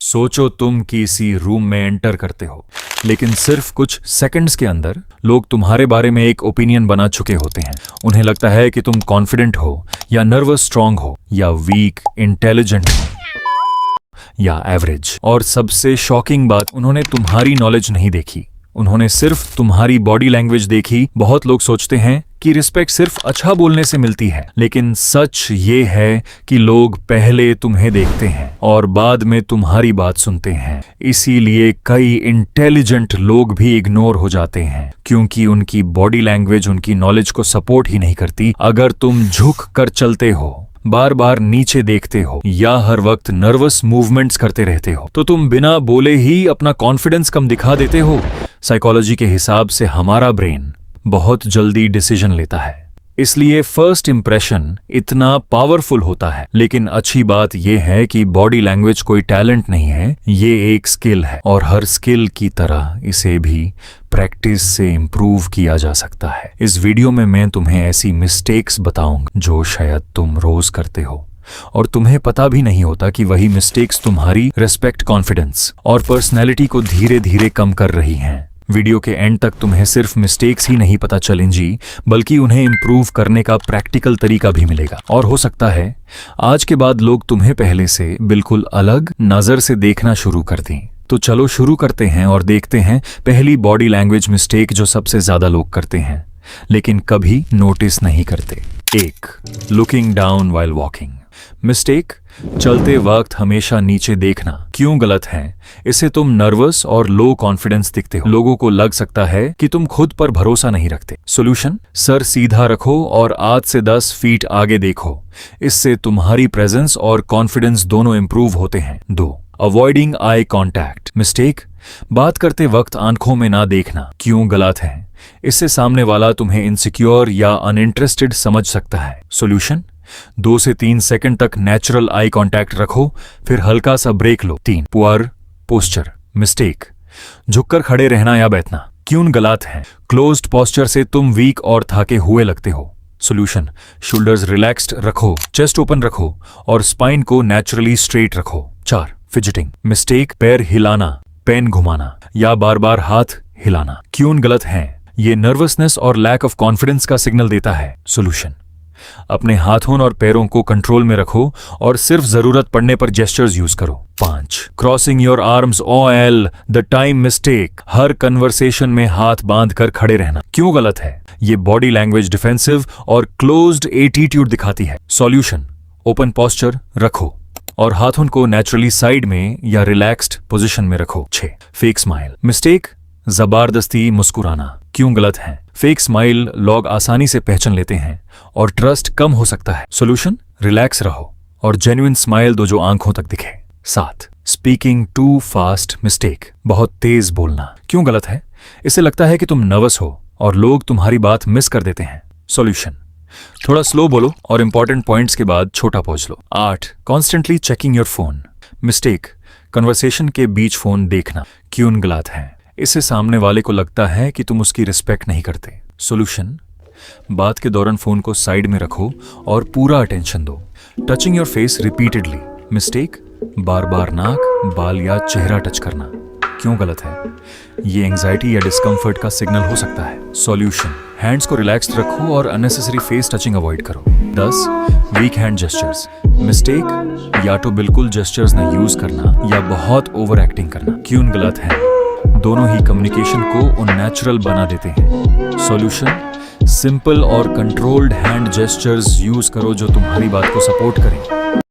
सोचो तुम किसी रूम में एंटर करते हो, लेकिन सिर्फ कुछ सेकंड्स के अंदर लोग तुम्हारे बारे में एक ओपिनियन बना चुके होते हैं। उन्हें लगता है कि तुम कॉन्फिडेंट हो या नर्वस स्ट्रांग हो या वीक इंटेलिजेंट हो या एवरेज। और सबसे शॉकिंग बात, उन्होंने तुम्हारी नॉलेज नहीं देखी, उन्होंने सिर्फ तुम्हारी बॉडी लैंग्वेज देखी। बहुत लोग सोचते हैं कि रिस्पेक्ट सिर्फ अच्छा बोलने से मिलती है, लेकिन सच ये है कि लोग पहले तुम्हें देखते हैं और बाद में तुम्हारी बात सुनते हैं। इसीलिए कई इंटेलिजेंट लोग भी इग्नोर हो जाते हैं, क्योंकि उनकी बॉडी लैंग्वेज उनकी नॉलेज को सपोर्ट ही नहीं करती। अगर तुम झुक कर चलते हो, बार बार नीचे देखते हो या हर वक्त नर्वस मूवमेंट्स करते रहते हो, तो तुम बिना बोले ही अपना कॉन्फिडेंस कम दिखा देते हो। साइकोलॉजी के हिसाब से हमारा ब्रेन बहुत जल्दी डिसीजन लेता है, इसलिए फर्स्ट इंप्रेशन इतना पावरफुल होता है। लेकिन अच्छी बात यह है कि बॉडी लैंग्वेज कोई टैलेंट नहीं है, ये एक स्किल है, और हर स्किल की तरह इसे भी प्रैक्टिस से इम्प्रूव किया जा सकता है। इस वीडियो में मैं तुम्हें ऐसी मिस्टेक्स बताऊंगा जो शायद तुम रोज करते हो और तुम्हें पता भी नहीं होता कि वही मिस्टेक्स तुम्हारी रिस्पेक्ट, कॉन्फिडेंस और पर्सनैलिटी को धीरे धीरे कम कर रही हैं। वीडियो के एंड तक तुम्हें सिर्फ मिस्टेक्स ही नहीं पता चलेंगी, बल्कि उन्हें इम्प्रूव करने का प्रैक्टिकल तरीका भी मिलेगा। और हो सकता है आज के बाद लोग तुम्हें पहले से बिल्कुल अलग नजर से देखना शुरू कर दें। तो चलो शुरू करते हैं और देखते हैं पहली बॉडी लैंग्वेज मिस्टेक जो सबसे ज्यादा लोग करते हैं लेकिन कभी नोटिस नहीं करते। 1. Looking down while walking. Mistake, चलते वक्त हमेशा नीचे देखना। क्यों गलत है? इससे तुम नर्वस और लो कॉन्फिडेंस दिखते हो। लोगों को लग सकता है कि तुम खुद पर भरोसा नहीं रखते। सॉल्यूशन, सर सीधा रखो और 8 से 10 फीट आगे देखो। इससे तुम्हारी प्रेजेंस और कॉन्फिडेंस दोनों इंप्रूव होते हैं। 2. Avoiding eye contact. मिस्टेक, बात करते वक्त आंखों में ना देखना। क्यों गलत है? इससे सामने वाला तुम्हें इनसिक्योर या अनइंटरेस्टेड समझ सकता है। सॉल्यूशन, 2 से 3 सेकंड तक नेचुरल आई कांटेक्ट रखो, फिर हल्का सा ब्रेक लो। 3. Poor posture. मिस्टेक, झुककर खड़े रहना या बैठना। क्यों गलत है? क्लोज्ड पोस्चर से तुम वीक और थके हुए लगते हो। सॉल्यूशन, शोल्डर्स रिलैक्स्ड रखो, चेस्ट ओपन रखो और स्पाइन को नेचुरली स्ट्रेट रखो। 4. फिजिटिंग। मिस्टेक, पैर हिलाना, पेन घुमाना या बार बार हाथ हिलाना। क्यों गलत है? ये नर्वसनेस और लैक ऑफ कॉन्फिडेंस का सिग्नल देता है। सॉल्यूशन, अपने हाथों और पैरों को कंट्रोल में रखो और सिर्फ जरूरत पड़ने पर जेस्चर्स यूज करो। 5. Crossing your arms all the time. Mistake, her conversation में हाथ बांध कर खड़े रहना। क्यों गलत है? ये बॉडी लैंग्वेज डिफेंसिव और क्लोज्ड एटीट्यूड दिखाती है। सॉल्यूशन, ओपन पोस्चर रखो और हाथों को नेचुरली साइड में या रिलैक्स्ड पोजीशन में रखो। 6. Fake smile. मिस्टेक, जबरदस्ती मुस्कुराना। क्यों गलत है? फेक स्माइल लोग आसानी से पहचान लेते हैं और ट्रस्ट कम हो सकता है। सॉल्यूशन, रिलैक्स रहो और जेन्युइन स्माइल दो जो आंखों तक दिखे। 7. Speaking to fast. मिस्टेक, बहुत तेज बोलना। क्यों गलत है? इससे लगता है कि तुम नर्वस हो और लोग तुम्हारी बात मिस कर देते हैं। सॉल्यूशन, थोड़ा स्लो बोलो और इंपॉर्टेंट पॉइंट्स के बाद छोटा पहुंच लो। 8. Constantly checking your phone. Mistake, conversation के बीच फोन देखना। क्यों गलत है? इससे सामने वाले को लगता है कि तुम उसकी रिस्पेक्ट नहीं करते। सॉल्यूशन, बात के दौरान फोन को साइड में रखो और पूरा अटेंशन दो। Touching your face repeatedly. Mistake, बार बार नाक, बाल या चेहरा टच करना। क्यों गलत है? ये एंजाइटी या डिस्कम्फर्ट का सिग्नल हो सकता है। सॉल्यूशन, हैंड्स को रिलैक्स्ड रखो और अननेसेसरी फेस टचिंग अवॉइड करो। 10. Week hand gestures. मिस्टेक, या तो बिल्कुल जेस्चर्स न यूज करना या बहुत ओवर एक्टिंग करना। क्यों गलत है? दोनों ही कम्युनिकेशन को अननेचुरल बना देते हैं। सॉल्यूशन, सिंपल और कंट्रोल्ड हैंड जेस्चर्स यूज करो जो तुम्हारी बात को सपोर्ट करें।